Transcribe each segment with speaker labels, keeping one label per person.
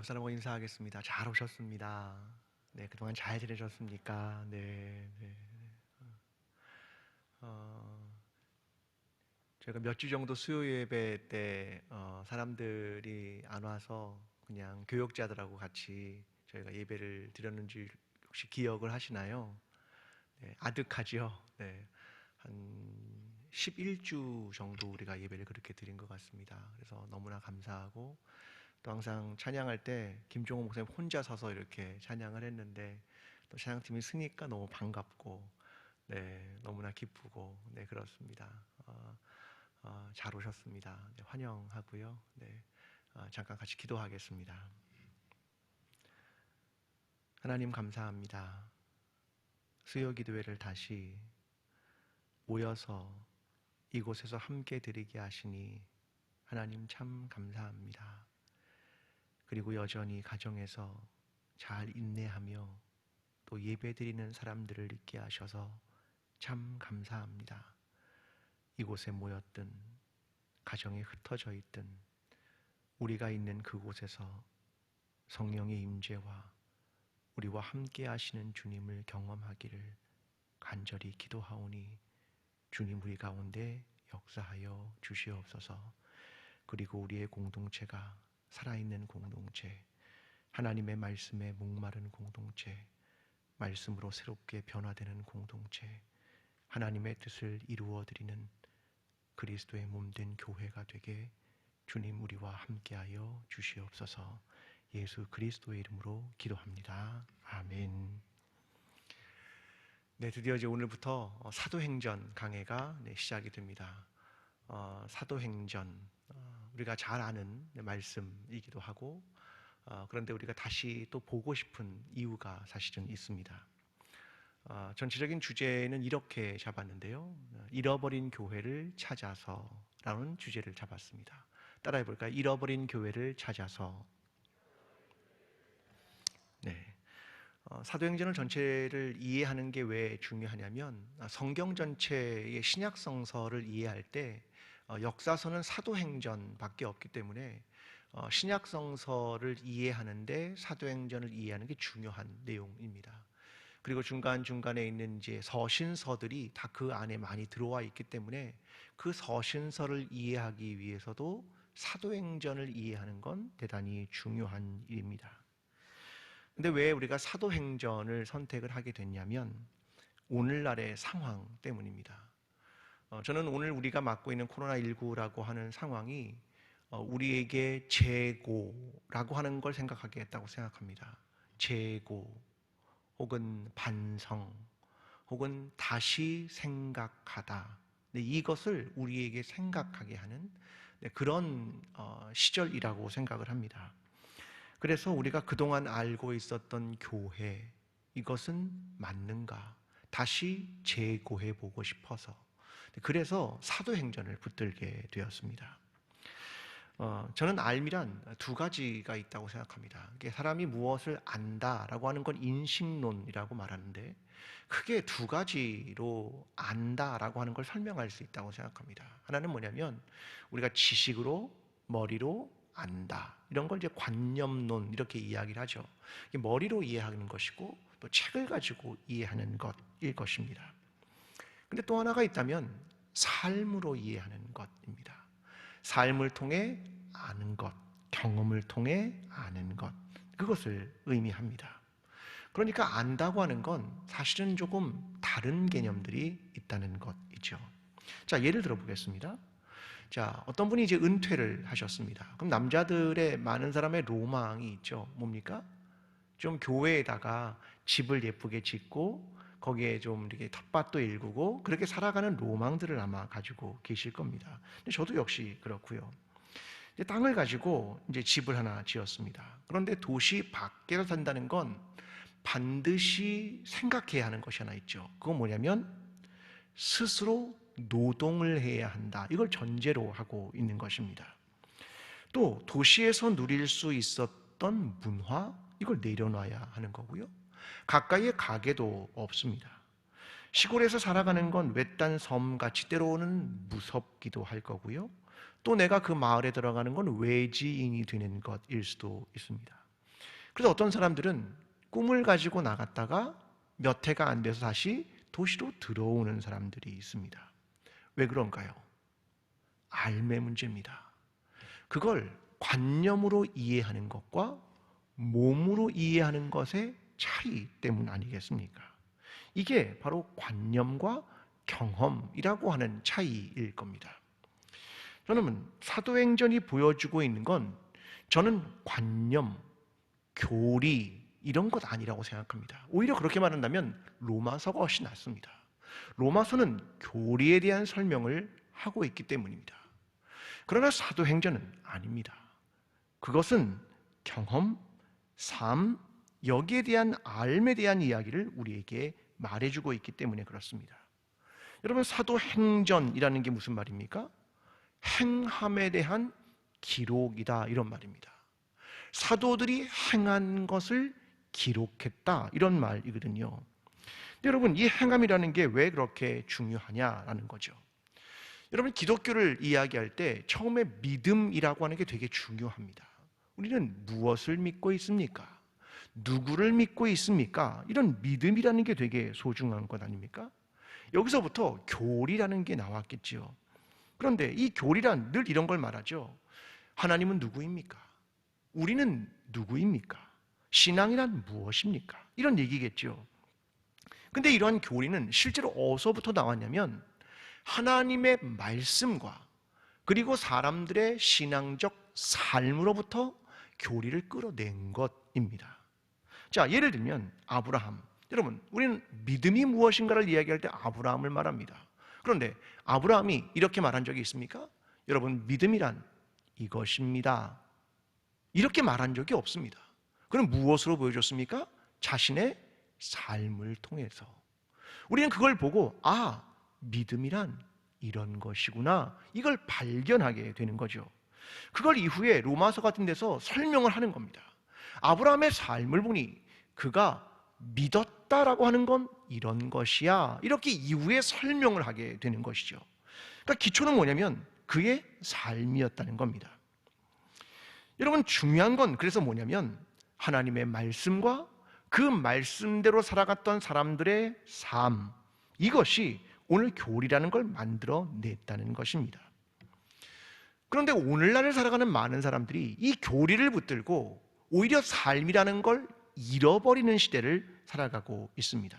Speaker 1: 옆사람하고 인사하겠습니다. 잘 오셨습니다. 네, 그동안 잘 지내셨습니까? 네. 어, 저희가 몇 주 정도 수요 예배 때 사람들이 안 와서 그냥 교역자들하고 같이 저희가 예배를 드렸는지 혹시 기억을 하시나요? 네, 아득하죠. 네, 한 11주 정도 우리가 예배를 그렇게 드린 것 같습니다. 그래서 너무나 감사하고 또 항상 찬양할 때 김종호 목사님 혼자 서서 이렇게 찬양을 했는데 또 찬양팀이 쓰니까 너무 반갑고 네 너무나 기쁘고 네 그렇습니다. 잘 오셨습니다. 네, 환영하고요. 네 잠깐 같이 기도하겠습니다. 하나님 감사합니다. 수요 기도회를 다시 모여서 이곳에서 함께 드리게 하시니 하나님 참 감사합니다. 그리고 여전히 가정에서 잘 인내하며 또 예배드리는 사람들을 있게 하셔서 참 감사합니다. 이곳에 모였든 가정에 흩어져 있든 우리가 있는 그곳에서 성령의 임재와 우리와 함께 하시는 주님을 경험하기를 간절히 기도하오니 주님 우리 가운데 역사하여 주시옵소서. 그리고 우리의 공동체가 살아있는 공동체, 하나님의 말씀에 목마른 공동체, 말씀으로 새롭게 변화되는 공동체, 하나님의 뜻을 이루어드리는 그리스도의 몸된 교회가 되게 주님 우리와 함께하여 주시옵소서. 예수 그리스도의 이름으로 기도합니다. 아멘. 네, 드디어 이제 오늘부터 사도행전 강해가 시작이 됩니다. 사도행전 우리가 잘 아는 말씀이기도 하고 그런데 우리가 다시 또 보고 싶은 이유가 사실은 있습니다. 전체적인 주제는 이렇게 잡았는데요. 잃어버린 교회를 찾아서라는 주제를 잡았습니다. 따라해 볼까요? 잃어버린 교회를 찾아서. 네. 사도행전을 전체를 이해하는 게 왜 중요하냐면 성경 전체의 신약 성서를 이해할 때 역사서는 사도행전밖에 없기 때문에 신약 성서를 이해하는데 사도행전을 이해하는 게 중요한 내용입니다. 그리고 중간중간에 있는 이제 서신서들이 다 그 안에 많이 들어와 있기 때문에 그 서신서를 이해하기 위해서도 사도행전을 이해하는 건 대단히 중요한 일입니다. 근데 왜 우리가 사도행전을 선택을 하게 됐냐면 오늘날의 상황 때문입니다. 저는 오늘 우리가 맞고 있는 코로나19라고 하는 상황이 우리에게 재고라고 하는 걸 생각하게 했다고 생각합니다. 재고 혹은 반성 혹은 다시 생각하다. 이것을 우리에게 생각하게 하는 그런 시절이라고 생각을 합니다. 그래서 우리가 그동안 알고 있었던 교회 이것은 맞는가? 다시 재고해 보고 싶어서 그래서 사도행전을 붙들게 되었습니다. 저는 알미란 두 가지가 있다고 생각합니다. 사람이 무엇을 안다라고 하는 건 인식론이라고 말하는데 크게 두 가지로 안다라고 하는 걸 설명할 수 있다고 생각합니다. 하나는 뭐냐면 우리가 지식으로 머리로 안다 이런 걸 이제 관념론 이렇게 이야기를 하죠. 머리로 이해하는 것이고 또 책을 가지고 이해하는 것일 것입니다. 근데 또 하나가 있다면 삶으로 이해하는 것입니다. 삶을 통해 아는 것, 경험을 통해 아는 것, 그것을 의미합니다. 그러니까 안다고 하는 건 사실은 조금 다른 개념들이 있다는 것이죠. 자, 예를 들어 보겠습니다. 자, 어떤 분이 이제 은퇴를 하셨습니다. 그럼 남자들의 많은 사람의 로망이 있죠. 뭡니까? 좀 교회에다가 집을 예쁘게 짓고 거기에 좀 이렇게 텃밭도 일구고 그렇게 살아가는 로망들을 아마 가지고 계실 겁니다. 근데 저도 역시 그렇고요. 이제 땅을 가지고 이제 집을 하나 지었습니다. 그런데 도시 밖에서 산다는 건 반드시 생각해야 하는 것이 하나 있죠. 그건 뭐냐면 스스로 노동을 해야 한다. 이걸 전제로 하고 있는 것입니다. 또 도시에서 누릴 수 있었던 문화 이걸 내려놔야 하는 거고요. 가까이에 가게도 없습니다. 시골에서 살아가는 건 외딴 섬같이 때로는 무섭기도 할 거고요. 또 내가 그 마을에 들어가는 건 외지인이 되는 것일 수도 있습니다. 그래서 어떤 사람들은 꿈을 가지고 나갔다가 몇 해가 안 돼서 다시 도시로 들어오는 사람들이 있습니다. 왜 그런가요? 알매 문제입니다. 그걸 관념으로 이해하는 것과 몸으로 이해하는 것의 차이 때문 아니겠습니까? 이게 바로 관념과 경험이라고 하는 차이일 겁니다. 저는 사도행전이 보여주고 있는 건 저는 관념, 교리 이런 것 아니라고 생각합니다. 오히려 그렇게 말한다면 로마서가 훨씬 낫습니다. 로마서는 교리에 대한 설명을 하고 있기 때문입니다. 그러나 사도행전은 아닙니다. 그것은 경험, 삶, 여기에 대한 삶에 대한 이야기를 우리에게 말해주고 있기 때문에 그렇습니다. 여러분, 사도행전이라는 게 무슨 말입니까? 행함에 대한 기록이다, 이런 말입니다. 사도들이 행한 것을 기록했다, 이런 말이거든요. 근데 여러분, 이 행함이라는 게 왜 그렇게 중요하냐라는 거죠. 여러분, 기독교를 이야기할 때 처음에 믿음이라고 하는 게 되게 중요합니다. 우리는 무엇을 믿고 있습니까? 누구를 믿고 있습니까? 이런 믿음이라는 게 되게 소중한 것 아닙니까? 여기서부터 교리라는 게 나왔겠지요. 그런데 이 교리란 늘 이런 걸 말하죠. 하나님은 누구입니까? 우리는 누구입니까? 신앙이란 무엇입니까? 이런 얘기겠죠. 근데 이러한 교리는 실제로 어디서부터 나왔냐면 하나님의 말씀과 그리고 사람들의 신앙적 삶으로부터 교리를 끌어낸 것입니다. 자, 예를 들면 아브라함. 여러분, 우리는 믿음이 무엇인가를 이야기할 때 아브라함을 말합니다. 그런데 아브라함이 이렇게 말한 적이 있습니까? 여러분, 믿음이란 이것입니다. 이렇게 말한 적이 없습니다. 그럼 무엇으로 보여줬습니까? 자신의 삶을 통해서. 우리는 그걸 보고 믿음이란 이런 것이구나, 이걸 발견하게 되는 거죠. 그걸 이후에 로마서 같은 데서 설명을 하는 겁니다. 아브라함의 삶을 보니 그가 믿었다라고 하는 건 이런 것이야, 이렇게 이후에 설명을 하게 되는 것이죠. 그러니까 기초는 뭐냐면 그의 삶이었다는 겁니다. 여러분, 중요한 건 그래서 뭐냐면 하나님의 말씀과 그 말씀대로 살아갔던 사람들의 삶, 이것이 오늘 교리라는 걸 만들어냈다는 것입니다. 그런데 오늘날을 살아가는 많은 사람들이 이 교리를 붙들고 오히려 삶이라는 걸 잃어버리는 시대를 살아가고 있습니다.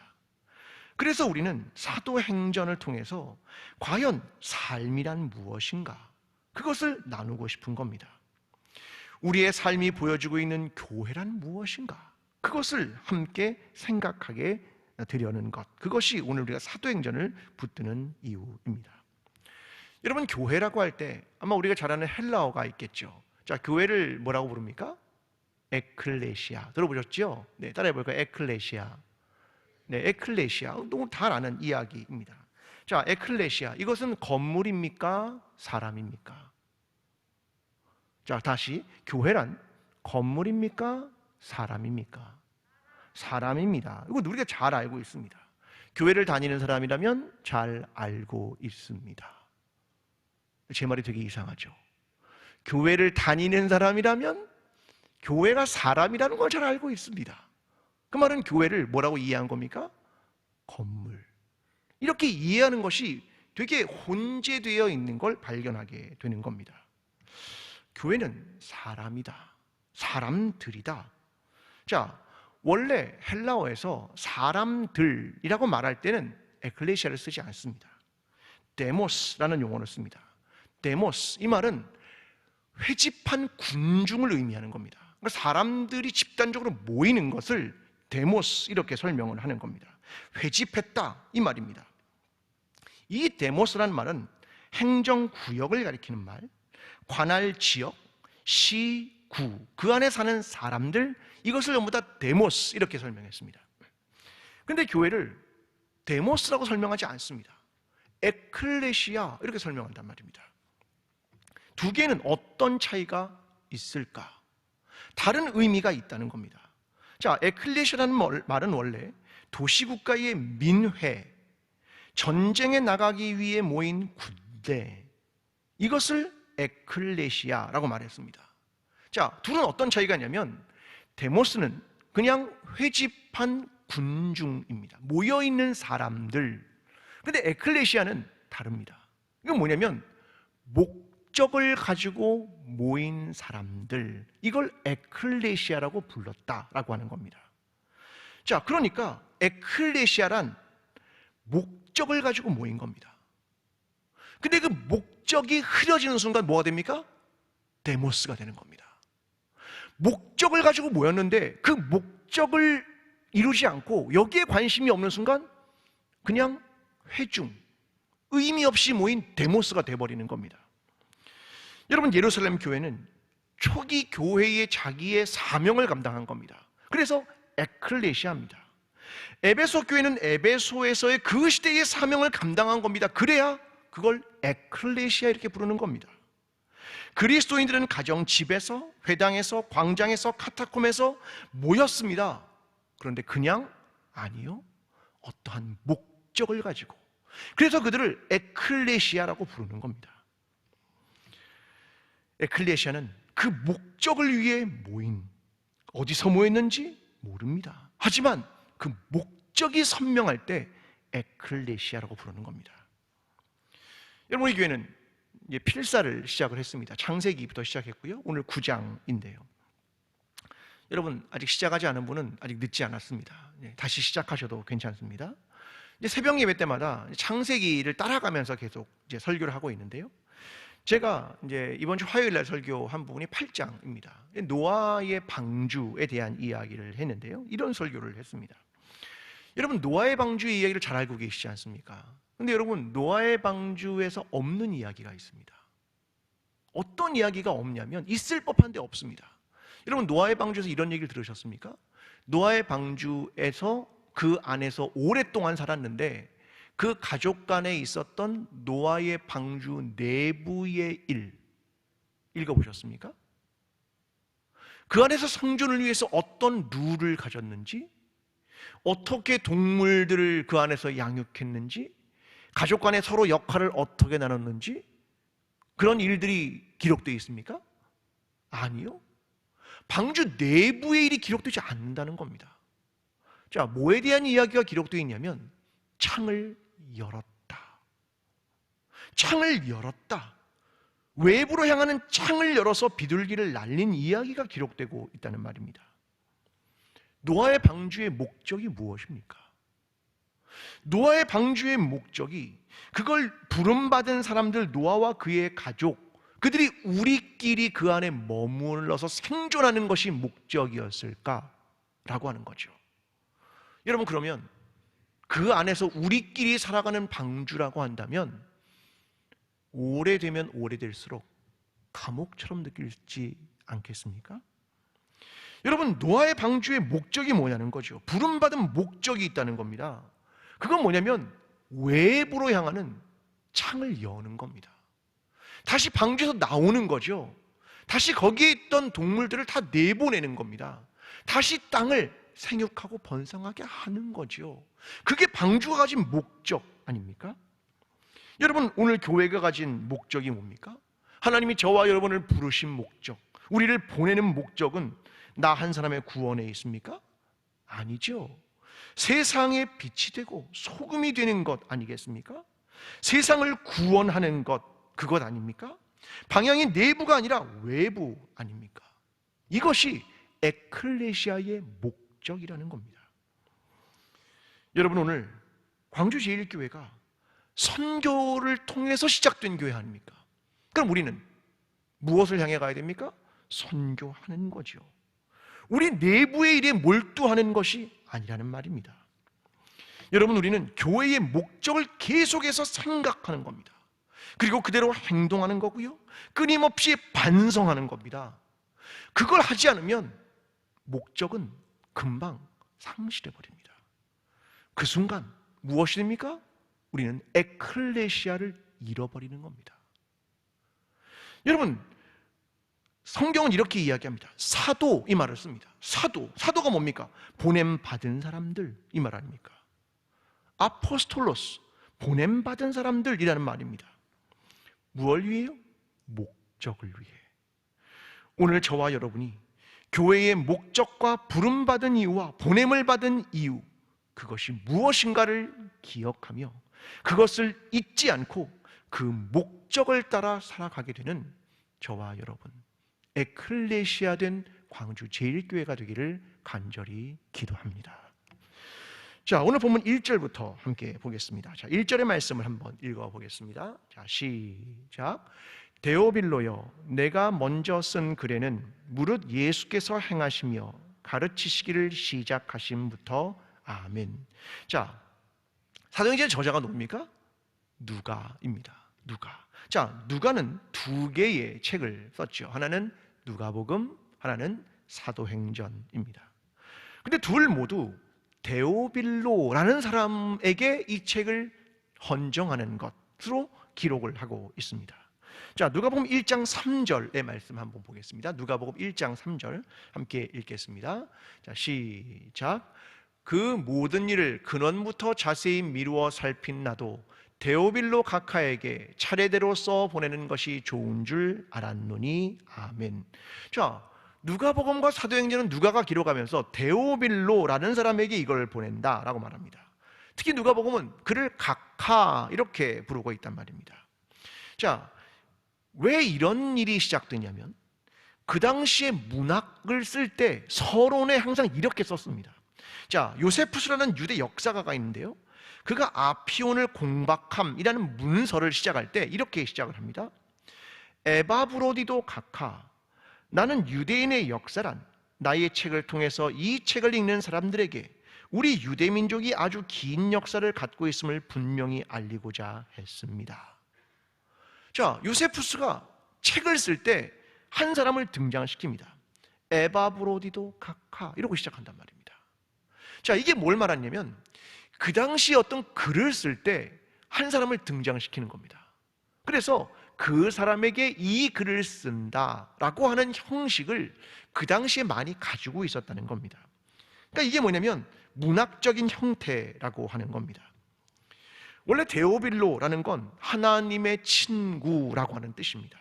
Speaker 1: 그래서 우리는 사도행전을 통해서 과연 삶이란 무엇인가, 그것을 나누고 싶은 겁니다. 우리의 삶이 보여주고 있는 교회란 무엇인가, 그것을 함께 생각하게 되려는 것, 그것이 오늘 우리가 사도행전을 붙드는 이유입니다. 여러분, 교회라고 할 때 아마 우리가 잘 아는 헬라어가 있겠죠. 자, 교회를 뭐라고 부릅니까? 에클레시아. 들어보셨죠? 네, 따라해볼까요? 에클레시아. 네, 에클레시아. 너무 다 아는 이야기입니다. 자, 에클레시아. 이것은 건물입니까? 사람입니까? 자, 다시. 교회란 건물입니까? 사람입니까? 사람입니다. 이거 우리가 잘 알고 있습니다. 교회를 다니는 사람이라면 잘 알고 있습니다. 제 말이 되게 이상하죠. 교회를 다니는 사람이라면 교회가 사람이라는 걸 잘 알고 있습니다. 그 말은 교회를 뭐라고 이해한 겁니까? 건물. 이렇게 이해하는 것이 되게 혼재되어 있는 걸 발견하게 되는 겁니다. 교회는 사람이다, 사람들이다. 자, 원래 헬라어에서 사람들이라고 말할 때는 에클레시아를 쓰지 않습니다. 데모스라는 용어를 씁니다. 데모스, 이 말은 회집한 군중을 의미하는 겁니다. 그러니까 사람들이 집단적으로 모이는 것을 데모스, 이렇게 설명을 하는 겁니다. 회집했다, 이 말입니다. 이 데모스라는 말은 행정구역을 가리키는 말, 관할 지역, 시, 구, 그 안에 사는 사람들, 이것을 전부 다 데모스, 이렇게 설명했습니다. 그런데 교회를 데모스라고 설명하지 않습니다. 에클레시아, 이렇게 설명한단 말입니다. 두 개는 어떤 차이가 있을까? 다른 의미가 있다는 겁니다. 자, 에클레시아라는 말은 원래 도시국가의 민회, 전쟁에 나가기 위해 모인 군대, 이것을 에클레시아라고 말했습니다. 자, 둘은 어떤 차이가 있냐면 데모스는 그냥 회집한 군중입니다. 모여있는 사람들. 근데 에클레시아는 다릅니다. 이건 뭐냐면 목적을 가지고 모인 사람들, 이걸 에클레시아라고 불렀다라고 하는 겁니다. 자, 그러니까 에클레시아란 목적을 가지고 모인 겁니다. 근데 그 목적이 흐려지는 순간 뭐가 됩니까? 데모스가 되는 겁니다. 목적을 가지고 모였는데 그 목적을 이루지 않고 여기에 관심이 없는 순간 그냥 회중, 의미 없이 모인 데모스가 돼버리는 겁니다. 여러분, 예루살렘 교회는 초기 교회의 자기의 사명을 감당한 겁니다. 그래서 에클레시아입니다. 에베소 교회는 에베소에서의 그 시대의 사명을 감당한 겁니다. 그래야 그걸 에클레시아 이렇게 부르는 겁니다. 그리스도인들은 가정 집에서, 회당에서, 광장에서, 카타콤에서 모였습니다. 그런데 그냥 아니요, 어떠한 목적을 가지고. 그래서 그들을 에클레시아라고 부르는 겁니다. 에클레시아는 그 목적을 위해 모인, 어디서 모였는지 모릅니다. 하지만 그 목적이 선명할 때 에클레시아라고 부르는 겁니다. 여러분, 우리 교회는 이제 필사를 시작을 했습니다. 창세기부터 시작했고요. 오늘 9장인데요. 여러분, 아직 시작하지 않은 분은 아직 늦지 않았습니다. 다시 시작하셔도 괜찮습니다. 이제 새벽 예배 때마다 창세기를 따라가면서 계속 이제 설교를 하고 있는데요. 제가 이제 이번 주 화요일 날 설교한 부분이 8장입니다. 노아의 방주에 대한 이야기를 했는데요. 이런 설교를 했습니다. 여러분, 노아의 방주의 이야기를 잘 알고 계시지 않습니까? 근데 여러분, 노아의 방주에서 없는 이야기가 있습니다. 어떤 이야기가 없냐면 있을 법한데 없습니다. 여러분, 노아의 방주에서 이런 얘기를 들으셨습니까? 노아의 방주에서 그 안에서 오랫동안 살았는데 그 가족 간에 있었던 노아의 방주 내부의 일 읽어보셨습니까? 그 안에서 생존을 위해서 어떤 룰을 가졌는지, 어떻게 동물들을 그 안에서 양육했는지, 가족 간에 서로 역할을 어떻게 나눴는지, 그런 일들이 기록되어 있습니까? 아니요. 방주 내부의 일이 기록되지 않는다는 겁니다. 자, 뭐에 대한 이야기가 기록되어 있냐면 창을 열었다. 창을 열었다. 외부로 향하는 창을 열어서 비둘기를 날린 이야기가 기록되고 있다는 말입니다. 노아의 방주의 목적이 무엇입니까? 노아의 방주의 목적이, 그걸 부름받은 사람들, 노아와 그의 가족, 그들이 우리끼리 그 안에 머물러서 생존하는 것이 목적이었을까라고 하는 거죠. 여러분, 그러면 그 안에서 우리끼리 살아가는 방주라고 한다면 오래되면 오래될수록 감옥처럼 느낄지 않겠습니까? 여러분, 노아의 방주의 목적이 뭐냐는 거죠. 부름받은 목적이 있다는 겁니다. 그건 뭐냐면 외부로 향하는 창을 여는 겁니다. 다시 방주에서 나오는 거죠. 다시 거기에 있던 동물들을 다 내보내는 겁니다. 다시 땅을 생육하고 번성하게 하는 거죠. 그게 방주가 가진 목적 아닙니까? 여러분, 오늘 교회가 가진 목적이 뭡니까? 하나님이 저와 여러분을 부르신 목적, 우리를 보내는 목적은 나 한 사람의 구원에 있습니까? 아니죠. 세상의 빛이 되고 소금이 되는 것 아니겠습니까? 세상을 구원하는 것, 그것 아닙니까? 방향이 내부가 아니라 외부 아닙니까? 이것이 에클레시아의 목적이라는 겁니다. 여러분, 오늘 광주제일교회가 선교를 통해서 시작된 교회 아닙니까? 그럼 우리는 무엇을 향해 가야 됩니까? 선교하는 거죠. 우리 내부의 일에 몰두하는 것이 아니라는 말입니다. 여러분, 우리는 교회의 목적을 계속해서 생각하는 겁니다. 그리고 그대로 행동하는 거고요, 끊임없이 반성하는 겁니다. 그걸 하지 않으면 목적은 금방 상실해 버립니다. 그 순간 무엇이 됩니까? 우리는 에클레시아를 잃어버리는 겁니다. 여러분, 성경은 이렇게 이야기합니다. 사도, 이 말을 씁니다. 사도가 뭡니까? 보냄받은 사람들, 이 말 아닙니까? 아포스톨로스, 보냄받은 사람들이라는 말입니다. 무엇을 위해요? 목적을 위해. 오늘 저와 여러분이 교회의 목적과 부름받은 이유와 보냄을 받은 이유, 그것이 무엇인가를 기억하며 그것을 잊지 않고 그 목적을 따라 살아가게 되는 저와 여러분, 에클레시아 된 광주 제1교회가 되기를 간절히 기도합니다. 자, 오늘 본문 1절부터 함께 보겠습니다. 자, 1절의 말씀을 한번 읽어보겠습니다. 자, 시작. 데오빌로여, 내가 먼저 쓴 글에는 무릇 예수께서 행하시며 가르치시기를 시작하심부터 아멘. 자, 사도행전의 저자가 누굽니까? 누가입니다. 누가. 자, 누가는 두 개의 책을 썼죠. 하나는 누가복음, 하나는 사도행전입니다. 근데 둘 모두 데오빌로라는 사람에게 이 책을 헌정하는 것으로 기록을 하고 있습니다. 자, 누가복음 1장 3절의 말씀 한번 보겠습니다. 누가복음 1장 3절 함께 읽겠습니다. 자, 시작. 그 모든 일을 근원부터 자세히 미루어 살핀 나도 데오빌로 각하에게 차례대로 써 보내는 것이 좋은 줄 알았노니 아멘. 자, 누가복음과 사도행전은 누가가 기록하면서 데오빌로라는 사람에게 이걸 보낸다라고 말합니다. 특히 누가복음은 그를 각하 이렇게 부르고 있단 말입니다. 자, 왜 이런 일이 시작되냐면 그 당시에 문학을 쓸 때 서론에 항상 이렇게 썼습니다. 자, 요세푸스라는 유대 역사가가 있는데요, 그가 아피온을 공박함이라는 문서를 시작할 때 이렇게 시작을 합니다. 에바브로디도 각하, 나는 유대인의 역사란 나의 책을 통해서 이 책을 읽는 사람들에게 우리 유대민족이 아주 긴 역사를 갖고 있음을 분명히 알리고자 했습니다. 자, 요세푸스가 책을 쓸 때 한 사람을 등장시킵니다. 에바브로디도 각하 이러고 시작한단 말입니다. 자, 이게 뭘 말하냐면 그 당시 어떤 글을 쓸 때 한 사람을 등장시키는 겁니다. 그래서 그 사람에게 이 글을 쓴다라고 하는 형식을 그 당시에 많이 가지고 있었다는 겁니다. 그러니까 이게 뭐냐면 문학적인 형태라고 하는 겁니다. 원래 데오빌로라는 건 하나님의 친구라고 하는 뜻입니다.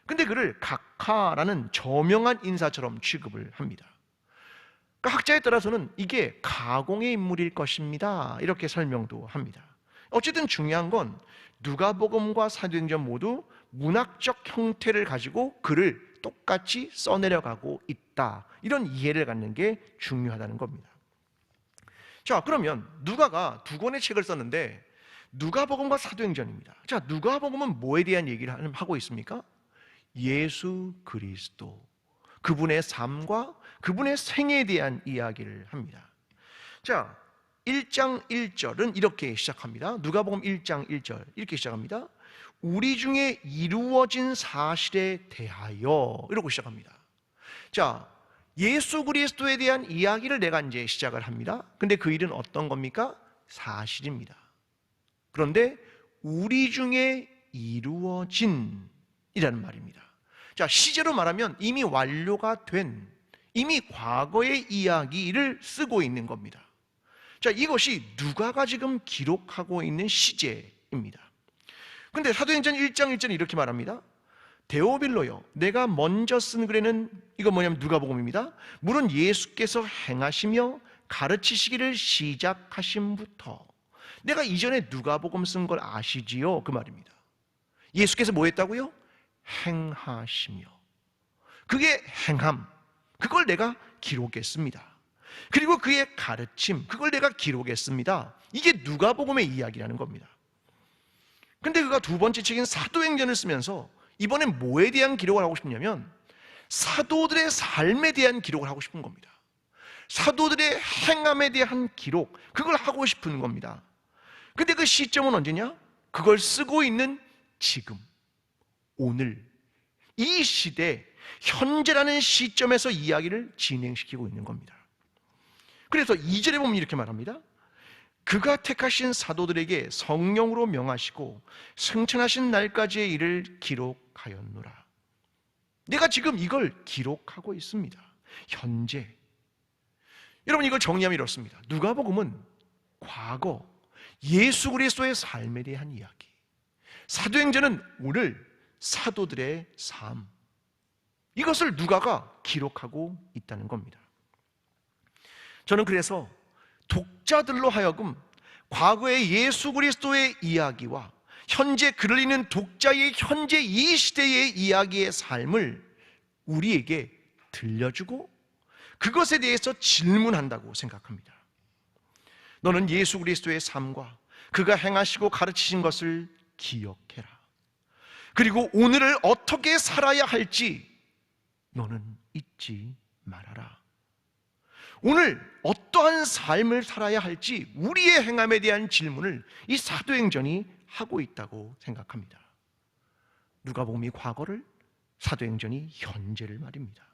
Speaker 1: 근데 그를 각하라는 저명한 인사처럼 취급을 합니다. 그러니까 학자에 따라서는 이게 가공의 인물일 것입니다 이렇게 설명도 합니다. 어쨌든 중요한 건 누가복음과 사도행전 모두 문학적 형태를 가지고 글을 똑같이 써내려가고 있다, 이런 이해를 갖는 게 중요하다는 겁니다. 자, 그러면 누가가 두 권의 책을 썼는데 누가복음과 사도행전입니다. 자, 누가복음은 뭐에 대한 얘기를 하고 있습니까? 예수 그리스도, 그분의 삶과 그분의 생애에 대한 이야기를 합니다. 자, 1장 1절은 이렇게 시작합니다. 누가복음 1장 1절 이렇게 시작합니다. 우리 중에 이루어진 사실에 대하여 이러고 시작합니다. 자, 예수 그리스도에 대한 이야기를 내가 이제 시작을 합니다. 근데 그 일은 어떤 겁니까? 사실입니다. 그런데 우리 중에 이루어진 이라는 말입니다. 자, 시제로 말하면 이미 완료가 된, 이미 과거의 이야기를 쓰고 있는 겁니다. 자, 이것이 누가가 지금 기록하고 있는 시제입니다. 근데 사도행전 1장 1절은 이렇게 말합니다. 데오빌로여, 내가 먼저 쓴 글에는, 이거 뭐냐면 누가복음입니다, 물은 예수께서 행하시며 가르치시기를 시작하심부터, 내가 이전에 누가복음 쓴 걸 아시지요? 그 말입니다. 예수께서 뭐 했다고요? 행하시며, 그게 행함, 그걸 내가 기록했습니다. 그리고 그의 가르침, 그걸 내가 기록했습니다. 이게 누가복음의 이야기라는 겁니다. 근데 그가 두 번째 책인 사도행전을 쓰면서 이번엔 뭐에 대한 기록을 하고 싶냐면 사도들의 삶에 대한 기록을 하고 싶은 겁니다. 사도들의 행함에 대한 기록, 그걸 하고 싶은 겁니다. 근데 그 시점은 언제냐? 그걸 쓰고 있는 지금, 오늘, 이 시대, 현재라는 시점에서 이야기를 진행시키고 있는 겁니다. 그래서 2절에 보면 이렇게 말합니다. 그가 택하신 사도들에게 성령으로 명하시고 승천하신 날까지의 일을 기록하였노라. 내가 지금 이걸 기록하고 있습니다. 현재. 여러분, 이걸 정리하면 이렇습니다. 누가복음은 과거 예수 그리스도의 삶에 대한 이야기, 사도행전은 오늘 사도들의 삶, 이것을 누가가 기록하고 있다는 겁니다. 저는 그래서 독자들로 하여금 과거의 예수 그리스도의 이야기와 현재 글을 읽는 독자의 현재 이 시대의 이야기의 삶을 우리에게 들려주고 그것에 대해서 질문한다고 생각합니다. 너는 예수 그리스도의 삶과 그가 행하시고 가르치신 것을 기억해라. 그리고 오늘을 어떻게 살아야 할지 너는 잊지 말아라. 오늘 어떠한 삶을 살아야 할지 우리의 행함에 대한 질문을 이 사도행전이 하고 있다고 생각합니다. 누가복음이 과거를, 사도행전이 현재를 말입니다.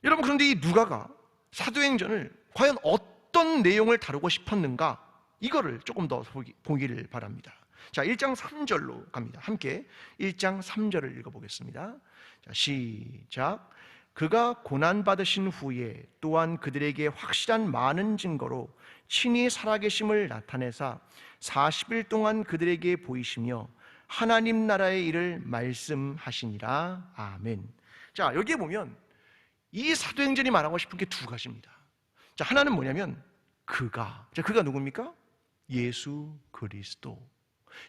Speaker 1: 여러분, 그런데 이 누가가 사도행전을 과연 어떤 내용을 다루고 싶었는가, 이거를 조금 더 보기를 바랍니다. 자, 1장 3절로 갑니다. 함께 1장 3절을 읽어보겠습니다. 자, 시작. 그가 고난받으신 후에 또한 그들에게 확실한 많은 증거로 친히 살아계심을 나타내사 40일 동안 그들에게 보이시며 하나님 나라의 일을 말씀하시니라. 아멘. 자, 여기에 보면 이 사도행전이 말하고 싶은 게 두 가지입니다. 자, 하나는 뭐냐면 그가, 자, 그가 누굽니까? 예수 그리스도.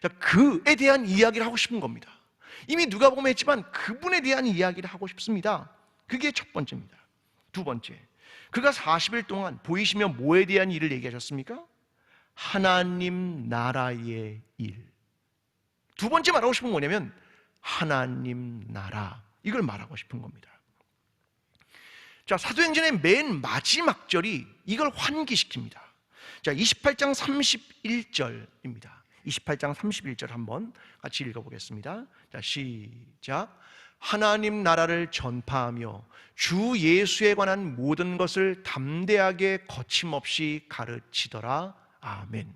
Speaker 1: 자, 그에 대한 이야기를 하고 싶은 겁니다. 이미 누가복음에 했지만 그분에 대한 이야기를 하고 싶습니다. 그게 첫 번째입니다. 두 번째, 그가 40일 동안 보이시며 뭐에 대한 일을 얘기하셨습니까? 하나님 나라의 일. 두 번째 말하고 싶은 건 뭐냐면 하나님 나라, 이걸 말하고 싶은 겁니다. 자, 사도행전의 맨 마지막 절이 이걸 환기시킵니다. 자, 28장 31절입니다. 28장 31절 한번 같이 읽어보겠습니다. 자, 시작. 하나님 나라를 전파하며 주 예수에 관한 모든 것을 담대하게 거침없이 가르치더라. 아멘.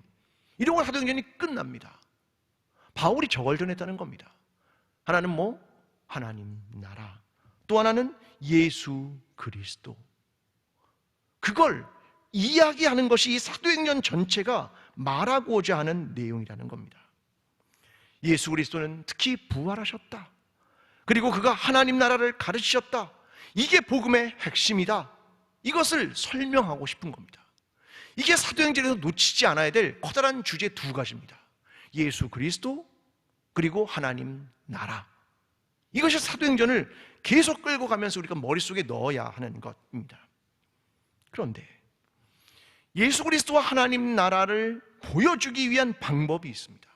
Speaker 1: 이러고 사도행전이 끝납니다. 바울이 저걸 전했다는 겁니다. 하나는 뭐? 하나님 나라. 또 하나는 예수 그리스도. 그걸 이야기하는 것이 이 사도행전 전체가 말하고자 하는 내용이라는 겁니다. 예수 그리스도는 특히 부활하셨다. 그리고 그가 하나님 나라를 가르치셨다. 이게 복음의 핵심이다. 이것을 설명하고 싶은 겁니다. 이게 사도행전에서 놓치지 않아야 될 커다란 주제 두 가지입니다. 예수 그리스도, 그리고 하나님 나라. 이것이 사도행전을 계속 끌고 가면서 우리가 머릿속에 넣어야 하는 것입니다. 그런데 예수 그리스도와 하나님 나라를 보여주기 위한 방법이 있습니다.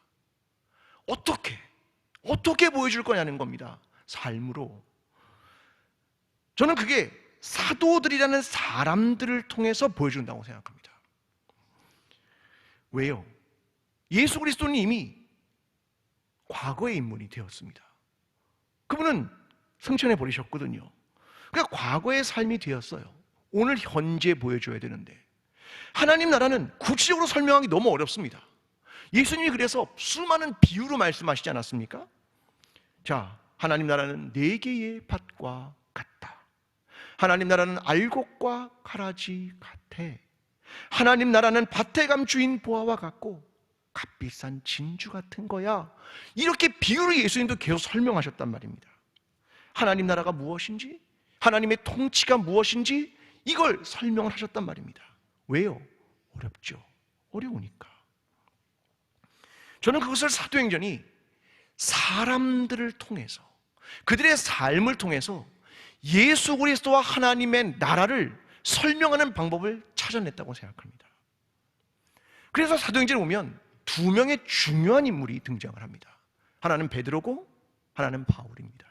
Speaker 1: 어떻게 보여줄 거냐는 겁니다. 삶으로. 저는 그게 사도들이라는 사람들을 통해서 보여준다고 생각합니다. 왜요? 예수 그리스도는 이미 과거의 인물이 되었습니다. 그분은 승천해 버리셨거든요. 그러니까 과거의 삶이 되었어요. 오늘 현재 보여줘야 되는데 하나님 나라는 구체적으로 설명하기 너무 어렵습니다. 예수님이 그래서 수많은 비유로 말씀하시지 않았습니까? 자, 하나님 나라는 4개의 밭과 같다. 하나님 나라는 알곡과 가라지 같아. 하나님 나라는 밭에 감추인 보화와 같고 값비싼 진주 같은 거야. 이렇게 비유를 예수님도 계속 설명하셨단 말입니다. 하나님 나라가 무엇인지, 하나님의 통치가 무엇인지 이걸 설명을 하셨단 말입니다. 왜요? 어렵죠. 어려우니까. 저는 그것을 사도행전이 사람들을 통해서, 그들의 삶을 통해서 예수 그리스도와 하나님의 나라를 설명하는 방법을 찾아냈다고 생각합니다. 그래서 사도행전에 보면 2명의 중요한 인물이 등장을 합니다. 하나는 베드로고 하나는 바울입니다.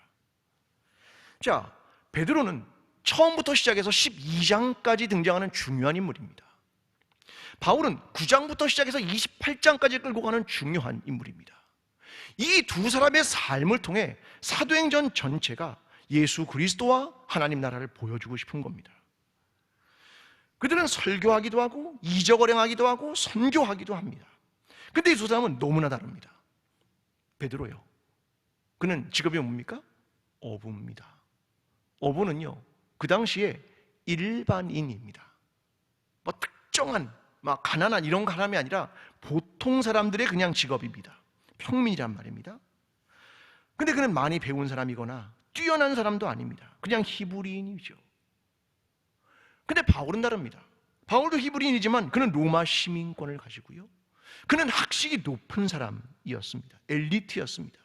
Speaker 1: 자, 베드로는 처음부터 시작해서 12장까지 등장하는 중요한 인물입니다. 바울은 9장부터 시작해서 28장까지 끌고 가는 중요한 인물입니다. 이 두 사람의 삶을 통해 사도행전 전체가 예수 그리스도와 하나님 나라를 보여주고 싶은 겁니다. 그들은 설교하기도 하고 이적어령하기도 하고 선교하기도 합니다. 근데 이 두 사람은 너무나 다릅니다. 베드로요, 그는 직업이 뭡니까? 어부입니다. 어부는요, 그 당시에 일반인입니다. 뭐 특정한 가난한 이런 사람이 아니라 보통 사람들의 그냥 직업입니다. 평민이란 말입니다. 근데 그는 많이 배운 사람이거나 뛰어난 사람도 아닙니다. 그냥 히브리인이죠. 근데 바울은 다릅니다. 바울도 히브리인이지만 그는 로마 시민권을 가지고요, 그는 학식이 높은 사람이었습니다. 엘리트였습니다.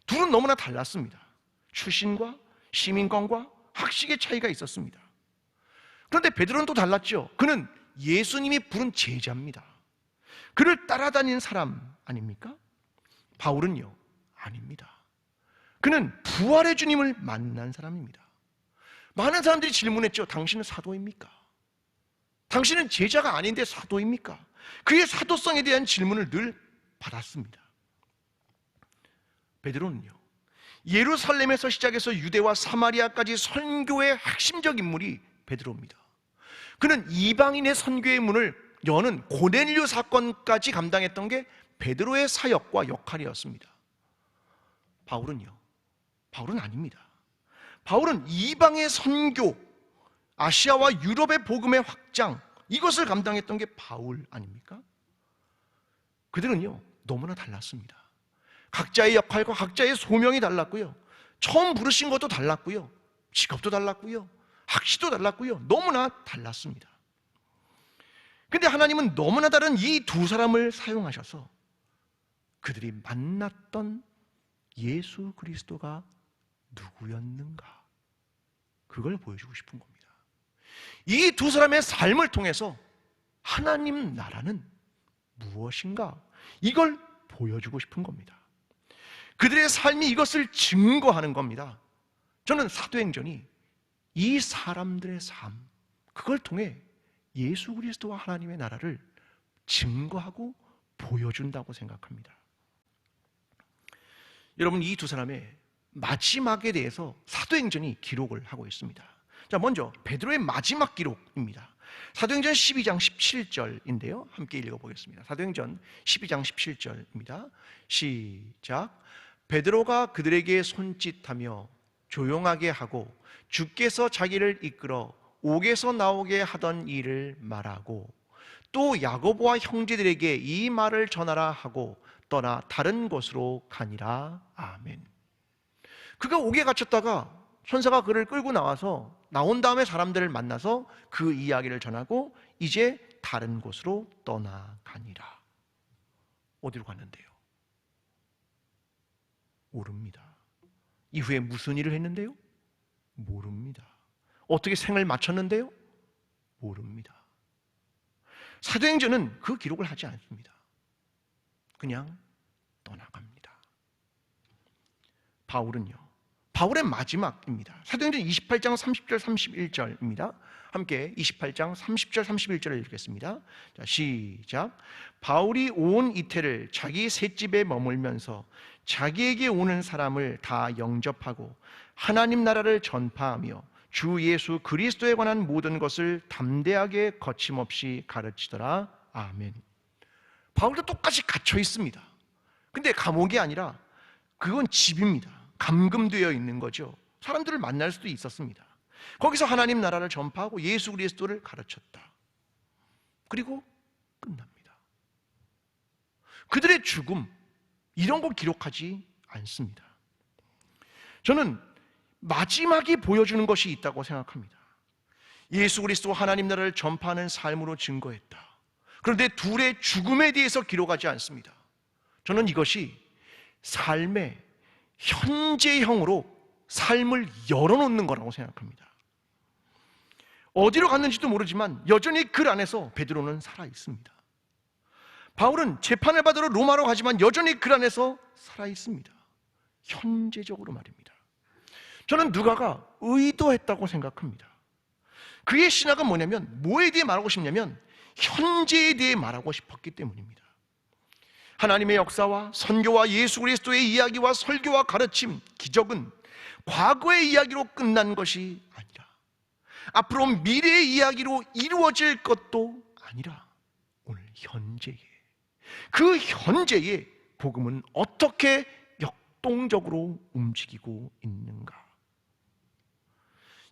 Speaker 1: 둘은 너무나 달랐습니다. 출신과 시민권과 학식의 차이가 있었습니다. 그런데 베드로는 또 달랐죠. 그는 예수님이 부른 제자입니다. 그를 따라다니는 사람 아닙니까? 바울은요, 아닙니다. 그는 부활의 주님을 만난 사람입니다. 많은 사람들이 질문했죠. 당신은 사도입니까? 당신은 제자가 아닌데 사도입니까? 그의 사도성에 대한 질문을 늘 받았습니다. 베드로는요, 예루살렘에서 시작해서 유대와 사마리아까지 선교의 핵심적 인물이 베드로입니다. 그는 이방인의 선교의 문을 여는 고넬료 사건까지 감당했던 게 베드로의 사역과 역할이었습니다. 바울은요, 바울은 아닙니다. 바울은 이방의 선교, 아시아와 유럽의 복음의 확장, 이것을 감당했던 게 바울 아닙니까? 그들은요, 너무나 달랐습니다. 각자의 역할과 각자의 소명이 달랐고요, 처음 부르신 것도 달랐고요, 직업도 달랐고요, 학시도 달랐고요, 너무나 달랐습니다. 근데 하나님은 너무나 다른 이 두 사람을 사용하셔서 그들이 만났던 예수 그리스도가 누구였는가, 그걸 보여주고 싶은 겁니다. 이 두 사람의 삶을 통해서 하나님 나라는 무엇인가, 이걸 보여주고 싶은 겁니다. 그들의 삶이 이것을 증거하는 겁니다. 저는 사도행전이 이 사람들의 삶, 그걸 통해 예수 그리스도와 하나님의 나라를 증거하고 보여준다고 생각합니다. 여러분, 이 두 사람의 마지막에 대해서 사도행전이 기록을 하고 있습니다. 자, 먼저 베드로의 마지막 기록입니다. 사도행전 12장 17절인데요, 함께 읽어보겠습니다. 사도행전 12장 17절입니다. 시작. 베드로가 그들에게 손짓하며 조용하게 하고 주께서 자기를 이끌어 옥에서 나오게 하던 일을 말하고 또 야고보와 형제들에게 이 말을 전하라 하고 떠나 다른 곳으로 가니라. 아멘. 그가 옥에 갇혔다가 천사가 그를 끌고 나온 다음에 사람들을 만나서 그 이야기를 전하고 이제 다른 곳으로 떠나가니라. 어디로 갔는데요? 모릅니다. 이후에 무슨 일을 했는데요? 모릅니다. 어떻게 생을 마쳤는데요? 모릅니다. 사도행전은 그 기록을 하지 않습니다. 그냥 떠나갑니다. 바울은요, 바울의 마지막입니다. 사도행전 28장 30절 31절입니다. 함께 28장 30절 31절을 읽겠습니다. 자, 시작. 바울이 온 이태를 자기 셋집에 머물면서 자기에게 오는 사람을 다 영접하고 하나님 나라를 전파하며 주 예수 그리스도에 관한 모든 것을 담대하게 거침없이 가르치더라. 아멘. 바울도 똑같이 갇혀 있습니다. 근데 감옥이 아니라 그건 집입니다. 감금되어 있는 거죠. 사람들을 만날 수도 있었습니다. 거기서 하나님 나라를 전파하고 예수 그리스도를 가르쳤다. 그리고 끝납니다. 그들의 죽음, 이런 거 기록하지 않습니다. 저는 마지막이 보여주는 것이 있다고 생각합니다. 예수 그리스도와 하나님 나라를 전파하는 삶으로 증거했다. 그런데 둘의 죽음에 대해서 기록하지 않습니다. 저는 이것이 삶의 현재형으로 삶을 열어놓는 거라고 생각합니다. 어디로 갔는지도 모르지만 여전히 그 안에서 베드로는 살아 있습니다. 바울은 재판을 받으러 로마로 가지만 여전히 그 안에서 살아 있습니다. 현재적으로 말입니다. 저는 누가가 의도했다고 생각합니다. 그의 신학은 뭐냐면, 뭐에 대해 말하고 싶냐면 현재에 대해 말하고 싶었기 때문입니다. 하나님의 역사와 선교와 예수 그리스도의 이야기와 설교와 가르침, 기적은 과거의 이야기로 끝난 것이 아니라 앞으로 미래의 이야기로 이루어질 것도 아니라 오늘 현재에, 그 현재에 복음은 어떻게 역동적으로 움직이고 있는가.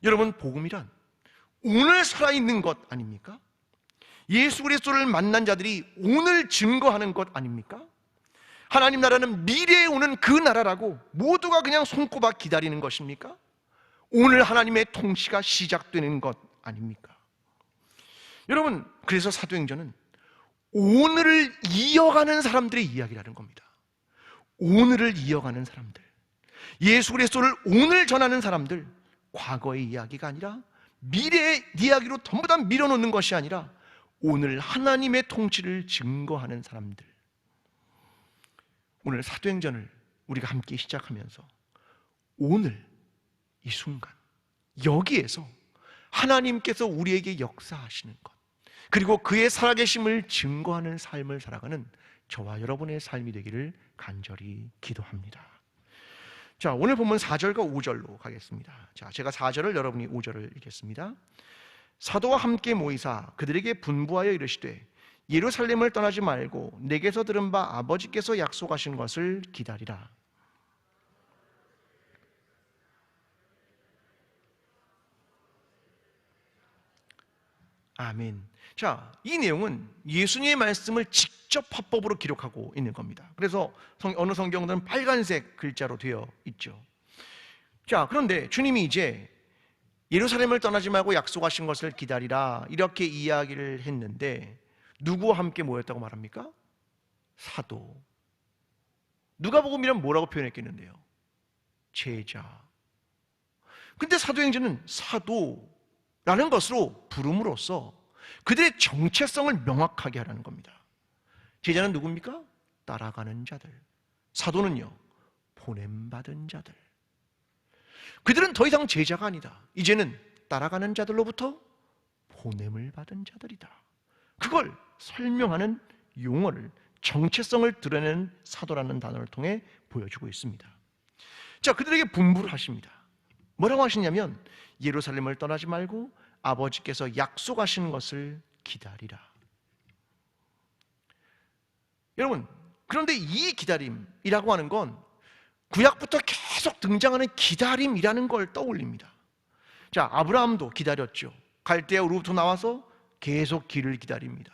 Speaker 1: 여러분, 복음이란 오늘 살아있는 것 아닙니까? 예수 그리스도를 만난 자들이 오늘 증거하는 것 아닙니까? 하나님 나라는 미래에 오는 그 나라라고 모두가 그냥 손꼽아 기다리는 것입니까? 오늘 하나님의 통치가 시작되는 것 아닙니까? 여러분, 그래서 사도행전은 오늘을 이어가는 사람들의 이야기라는 겁니다. 오늘을 이어가는 사람들, 예수 그리스도를 오늘 전하는 사람들, 과거의 이야기가 아니라 미래의 이야기로 전부 다 밀어놓는 것이 아니라 오늘 하나님의 통치를 증거하는 사람들. 오늘 사도행전을 우리가 함께 시작하면서 오늘 이 순간 여기에서 하나님께서 우리에게 역사하시는 것, 그리고 그의 살아계심을 증거하는 삶을 살아가는 저와 여러분의 삶이 되기를 간절히 기도합니다. 자, 오늘 본문 4절과 5절로 가겠습니다. 자, 제가 4절을, 여러분이 5절을 읽겠습니다. 사도와 함께 모이사 그들에게 분부하여 이르시되 예루살렘을 떠나지 말고 내게서 들은 바 아버지께서 약속하신 것을 기다리라. 아멘. 자, 이 내용은 예수님의 말씀을 직접 화법으로 기록하고 있는 겁니다. 그래서 어느 성경들은 빨간색 글자로 되어 있죠. 자, 그런데 주님이 이제 예루살렘을 떠나지 말고 약속하신 것을 기다리라 이렇게 이야기를 했는데 누구와 함께 모였다고 말합니까? 사도. 누가복음이란 뭐라고 표현했겠는데요? 제자. 근데 사도행전은 사도라는 것으로 부름으로써 그들의 정체성을 명확하게 하라는 겁니다. 제자는 누굽니까? 따라가는 자들. 사도는요, 보냄받은 자들. 그들은 더 이상 제자가 아니다. 이제는 따라가는 자들로부터 보냄을 받은 자들이다. 그걸 설명하는 용어를, 정체성을 드러내는 사도라는 단어를 통해 보여주고 있습니다. 자, 그들에게 분부를 하십니다. 뭐라고 하시냐면 예루살렘을 떠나지 말고 아버지께서 약속하시는 것을 기다리라. 여러분, 그런데 이 기다림이라고 하는 건 구약부터 계속 등장하는 기다림이라는 걸 떠올립니다. 자, 아브라함도 기다렸죠. 갈대아 우르부터 나와서 계속 길을 기다립니다.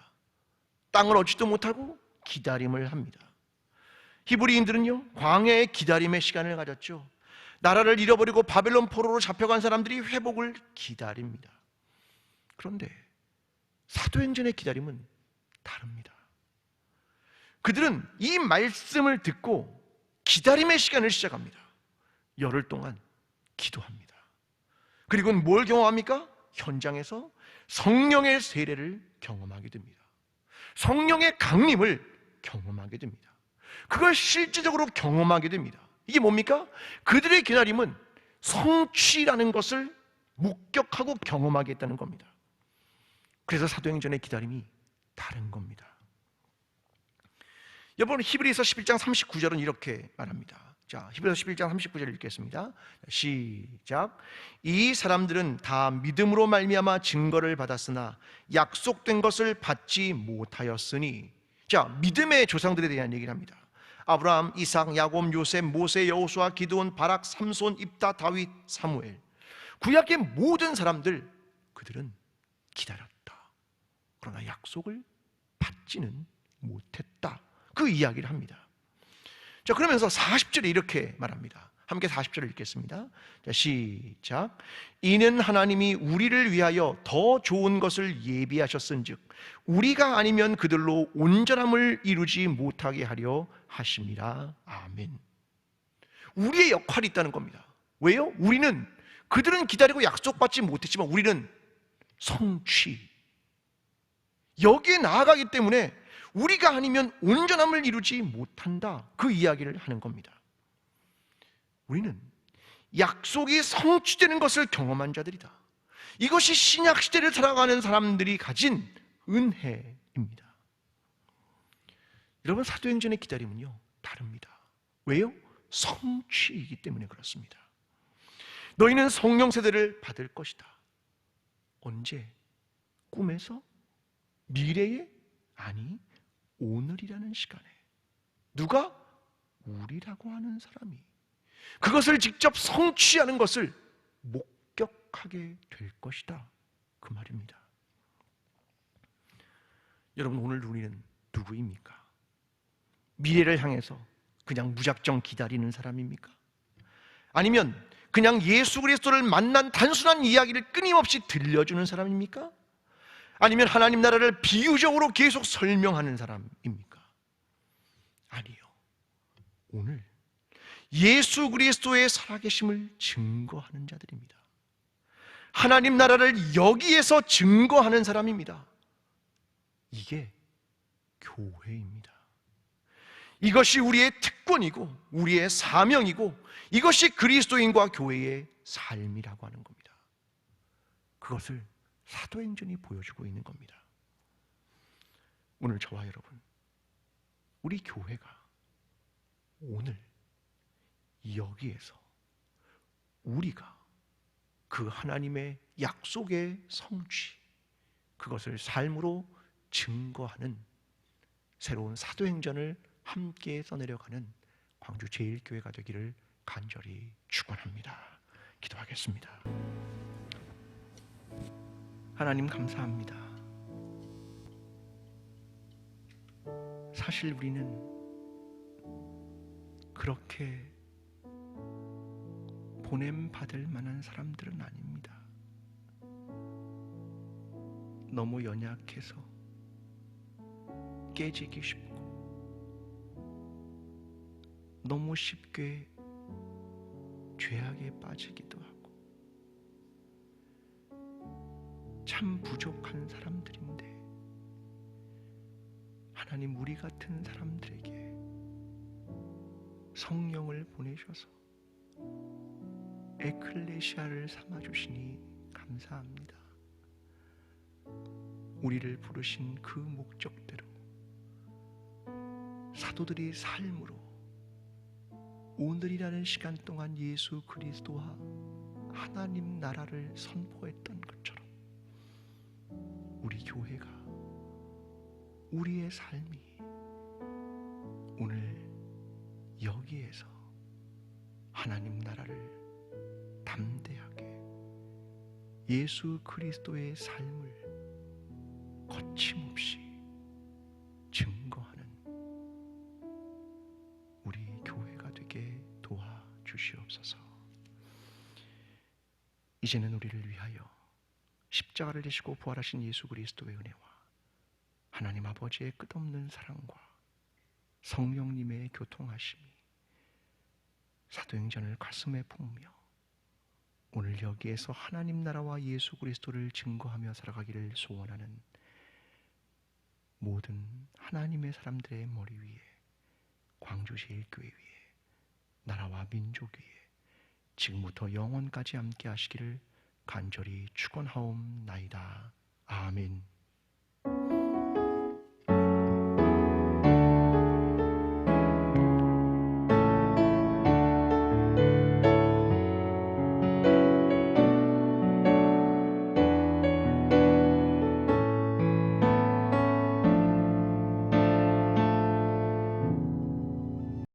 Speaker 1: 땅을 얻지도 못하고 기다림을 합니다. 히브리인들은요, 광야의 기다림의 시간을 가졌죠. 나라를 잃어버리고 바벨론 포로로 잡혀간 사람들이 회복을 기다립니다. 그런데 사도행전의 기다림은 다릅니다. 그들은 이 말씀을 듣고 기다림의 시간을 시작합니다. 열흘 동안 기도합니다. 그리고 뭘 경험합니까? 현장에서 성령의 세례를 경험하게 됩니다. 성령의 강림을 경험하게 됩니다. 그걸 실질적으로 경험하게 됩니다. 이게 뭡니까? 그들의 기다림은 성취라는 것을 목격하고 경험하게 했다는 겁니다. 그래서 사도행전의 기다림이 다른 겁니다. 여러분, 히브리서 11장 39절은 이렇게 말합니다. 자, 히브리서 11장 39절 읽겠습니다. 시작. 이 사람들은 다 믿음으로 말미암아 증거를 받았으나 약속된 것을 받지 못하였으니. 자, 믿음의 조상들에 대한 얘기를 합니다. 아브라함, 이삭, 야곱, 요셉, 모세, 여호수아, 기드온, 바락, 삼손, 입다, 다윗, 사무엘. 구약의 모든 사람들, 그들은 기다렸다. 그러나 약속을 받지는 못했다. 그 이야기를 합니다. 자, 그러면서 40절에 이렇게 말합니다. 함께 40절을 읽겠습니다. 자, 시작. 이는 하나님이 우리를 위하여 더 좋은 것을 예비하셨은즉 우리가 아니면 그들로 온전함을 이루지 못하게 하려 하심이라. 아멘. 우리의 역할이 있다는 겁니다. 왜요? 우리는, 그들은 기다리고 약속받지 못했지만 우리는 성취, 여기에 나아가기 때문에 우리가 아니면 온전함을 이루지 못한다. 그 이야기를 하는 겁니다. 우리는 약속이 성취되는 것을 경험한 자들이다. 이것이 신약 시대를 살아가는 사람들이 가진 은혜입니다. 여러분, 사도행전의 기다림은요, 다릅니다. 왜요? 성취이기 때문에 그렇습니다. 너희는 성령 세대를 받을 것이다. 언제? 꿈에서? 미래에? 아니, 오늘이라는 시간에. 누가? 우리라고 하는 사람이 그것을 직접 성취하는 것을 목격하게 될 것이다. 그 말입니다. 여러분, 오늘 우리는 누구입니까? 미래를 향해서 그냥 무작정 기다리는 사람입니까? 아니면 그냥 예수 그리스도를 만난 단순한 이야기를 끊임없이 들려주는 사람입니까? 아니면 하나님 나라를 비유적으로 계속 설명하는 사람입니까? 아니요. 오늘 예수 그리스도의 살아계심을 증거하는 자들입니다. 하나님 나라를 여기에서 증거하는 사람입니다. 이게 교회입니다. 이것이 우리의 특권이고 우리의 사명이고 이것이 그리스도인과 교회의 삶이라고 하는 겁니다. 그것을 사도행전이 보여주고 있는 겁니다. 오늘 저와 여러분, 우리 교회가 오늘 여기에서 우리가 그 하나님의 약속의 성취, 그것을 삶으로 증거하는 새로운 사도행전을 함께 써내려가는 광주 제1교회가 되기를 간절히 축원합니다. 기도하겠습니다. 하나님 감사합니다. 사실 우리는 그렇게 보냄받을 만한 사람들은 아닙니다. 너무 연약해서 깨지기 쉽고 너무 쉽게 죄악에 빠지기도 하고 참 부족한 사람들인데 하나님 우리 같은 사람들에게 성령을 보내셔서 에클레시아를 삼아주시니 감사합니다. 우리를 부르신 그 목적대로 사도들이 삶으로 오늘이라는 시간 동안 예수 그리스도와 하나님 나라를 선포했던 것처럼 우리 교회가 우리의 삶이 오늘 여기에서 하나님 나라를 담대하게 예수 그리스도의 삶을 거침없이 증거하는 우리 교회가 되게 도와주시옵소서. 이제는 우리를 위하여 십자가를 지시고 부활하신 예수 그리스도의 은혜와 하나님 아버지의 끝없는 사랑과 성령님의 교통하심이 사도행전을 가슴에 품으며 오늘 여기에서 하나님 나라와 예수 그리스도를 증거하며 살아가기를 소원하는 모든 하나님의 사람들의 머리 위에 광주 제1교회 위에 나라와 민족 위에 지금부터 영원까지 함께 하시기를 간절히 축원하옵나이다. 아멘.